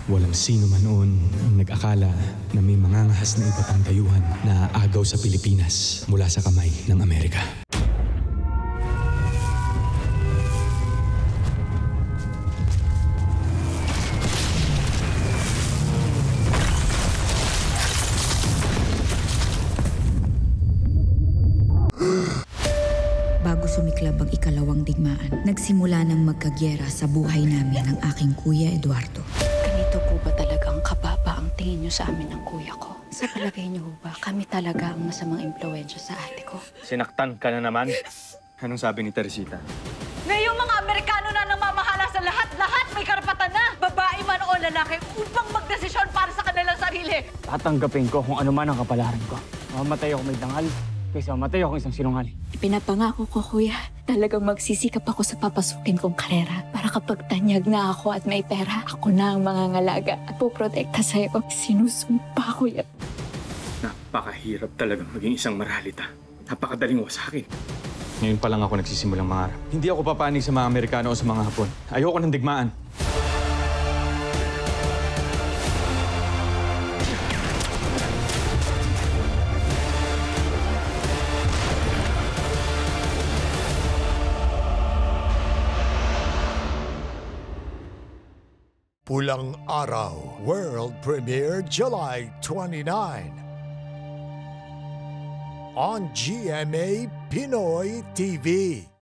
Walang sino man noon ang nag-akala na may mangangahas na iba pang dayuhan na aagaw sa Pilipinas mula sa kamay ng Amerika. Bago sumiklab ang ikalawang digmaan, nagsimula ng magkagyera sa buhay namin ng aking Kuya Eduardo. Ganito po ba talagang kababa ang tingin niyo sa amin ng kuya ko? Sa palagay niyo ba, kami talaga ang masamang impluwensya sa ate ko? Sinaktan ka na naman. Anong sabi ni Teresita? Na yung mga Amerikano na namamahala sa lahat-lahat may karapatan na, babae man o lalaki, upang magdesisyon para sa kanilang sarili. Tatanggapin ko kung ano man ang kapalaran ko. Mamatay ako may dangal, kaysa mamatay ako isang sinungaling. Pinapangako ko, kuya, talagang magsisikap ako sa papasukin kong karera para kapag tanyag na ako at may pera, ako na ang mangangalaga at puprotekta sa'yo. Sinusumpa, kuya. Napakahirap talagang maging isang marhalita. Napakadaling wasakin. Ngayon pa lang ako nagsisimulang mangarap. Hindi ako papanig sa mga Amerikano o sa mga Hapon. Ayoko ng digmaan. Pulang Araw, world premiere July 29 on GMA Pinoy TV.